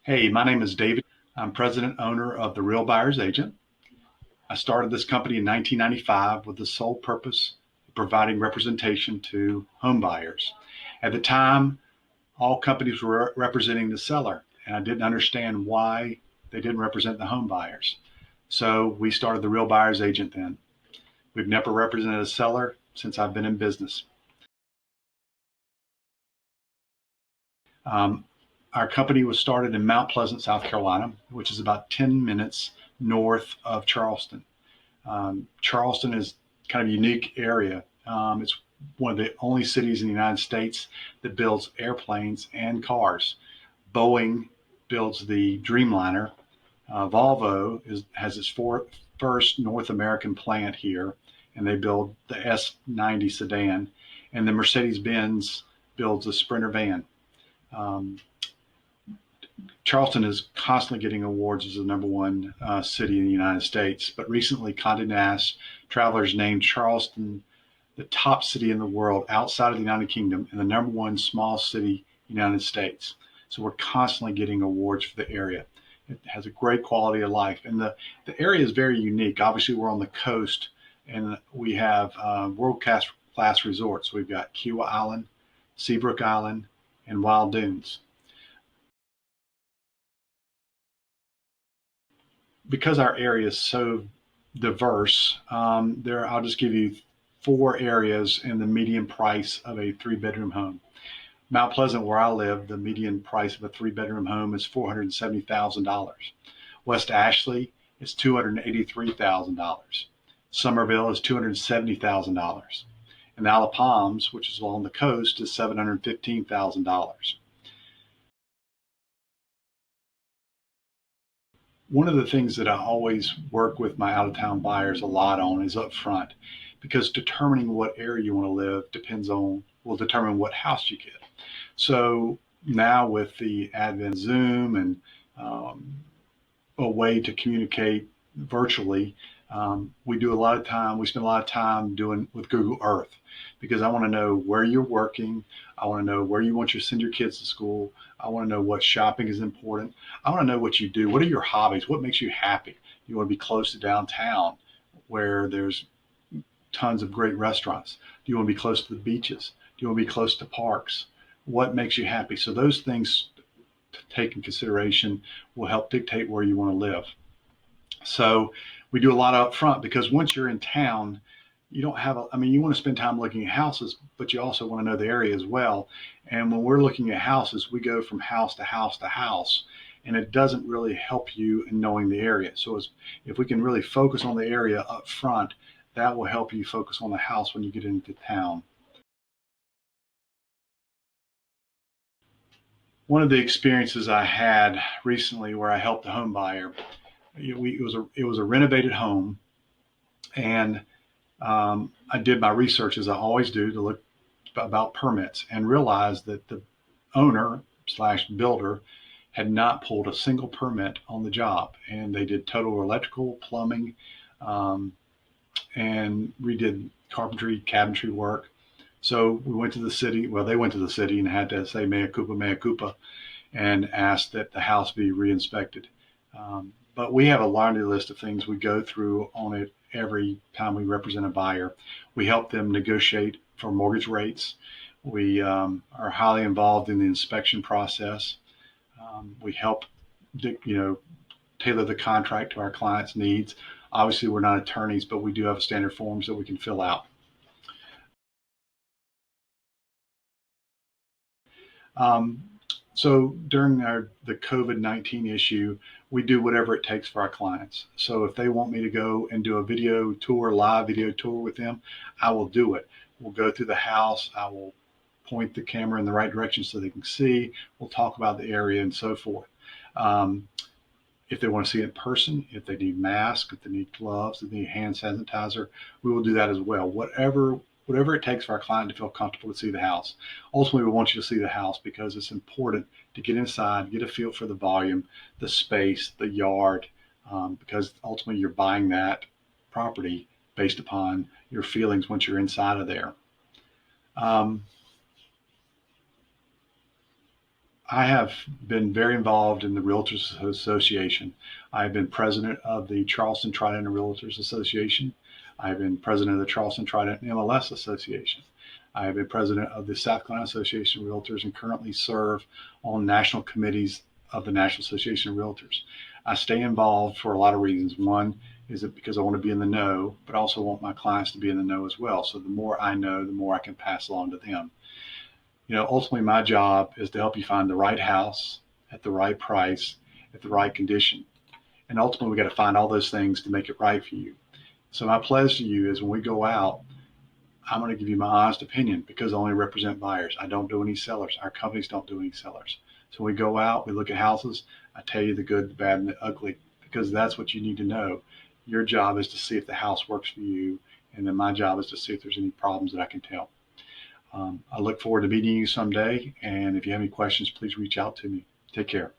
Hey, my name is David. I'm president owner of the Real Buyer's Agent. I started this company in 1995 with the sole purpose of providing representation to home buyers. At the time, all companies were representing the seller, and I didn't understand why they didn't represent the home buyers. So we started the Real Buyer's Agent then. We've never represented a seller since I've been in business. Um, our company was started in Mount Pleasant, South Carolina, which is about 10 minutes north of Charleston. Charleston is kind of a unique area. It's one of the only cities in the United States that builds airplanes and cars. Boeing builds the Dreamliner. Has its first North American plant here, and they build the S90 sedan, and the Mercedes-Benz builds a Sprinter van. Um, Charleston is constantly getting awards as the number one city in the United States, but recently Condé Nast Travelers named Charleston the top city in the world outside of the United Kingdom and the number one small city in the United States. So we're constantly getting awards for the area. It has a great quality of life, and the area is very unique. Obviously, we're on the coast, and we have world class resorts. We've got Kiawah Island, Seabrook Island, and Wild Dunes. Because our area is so diverse, I'll just give you four areas in the median price of a three-bedroom home. Mount Pleasant, where I live, the median price of a three-bedroom home is $470,000. West Ashley is $283,000. Somerville is $270,000. And the Isle of Palms, which is along the coast, is $715,000. One of the things that I always work with my out of town buyers a lot on is upfront, because determining what area you want to live will determine what house you get. So now with the advent of Zoom and um, a way to communicate virtually, we spend a lot of time doing with Google Earth, because I want to know where you're working. I want to know where you want to send your kids to school. I want to know what shopping is important. I want to know what you do. What are your hobbies? What makes you happy? You want to be close to downtown where there's tons of great restaurants. Do you want to be close to the beaches? Do you want to be close to parks? What makes you happy? So those things to take in consideration will help dictate where you want to live. So we do a lot up front, because once you're in town, you don't have you want to spend time looking at houses, but you also want to know the area as well. And when we're looking at houses, we go from house to house to house, and it doesn't really help you in knowing the area. So if we can really focus on the area up front, that will help you focus on the house when you get into town. One of the experiences I had recently where I helped a home buyer, it was a renovated home, and I did my research, as I always do, to look about permits, and realized that the owner slash builder had not pulled a single permit on the job, and they did total electrical, plumbing, um, and redid carpentry, cabinetry work. So we went to the city. Well, they went to the city and had to say mea culpa, and asked that the house be re-inspected. But we have a laundry list of things we go through on it every time we represent a buyer. We help them negotiate for mortgage rates. We are highly involved in the inspection process. We help, tailor the contract to our clients' needs. Obviously, we're not attorneys, but we do have standard forms that we can fill out. Um, so during the COVID-19 issue, we do whatever it takes for our clients. So if they want me to go and do a live video tour with them, I will do it. We'll go through the house. I will point the camera in the right direction so they can see. We'll talk about the area and so forth. Um, if they want to see it in person, if they need masks, if they need gloves, if they need hand sanitizer, we will do that as well. Whatever it takes for our client to feel comfortable to see the house. Ultimately, we want you to see the house because it's important to get inside, get a feel for the volume, the space, the yard, because ultimately you're buying that property based upon your feelings once you're inside of there. Um, I have been very involved in the Realtors Association. I've been president of the Charleston Trident Realtors Association. I've been president of the Charleston Trident MLS Association. I have been president of the South Carolina Association of Realtors and currently serve on national committees of the National Association of Realtors. I stay involved for a lot of reasons. One is that because I want to be in the know, but I also want my clients to be in the know as well. So the more I know, the more I can pass along to them. Ultimately my job is to help you find the right house at the right price, at the right condition. And ultimately we got to find all those things to make it right for you. So my pledge to you is when we go out, I'm going to give you my honest opinion because I only represent buyers. I don't do any sellers. Our companies don't do any sellers. So when we go out, we look at houses. I tell you the good, the bad, and the ugly because that's what you need to know. Your job is to see if the house works for you. And then my job is to see if there's any problems that I can tell. I look forward to meeting you someday. And if you have any questions, please reach out to me. Take care.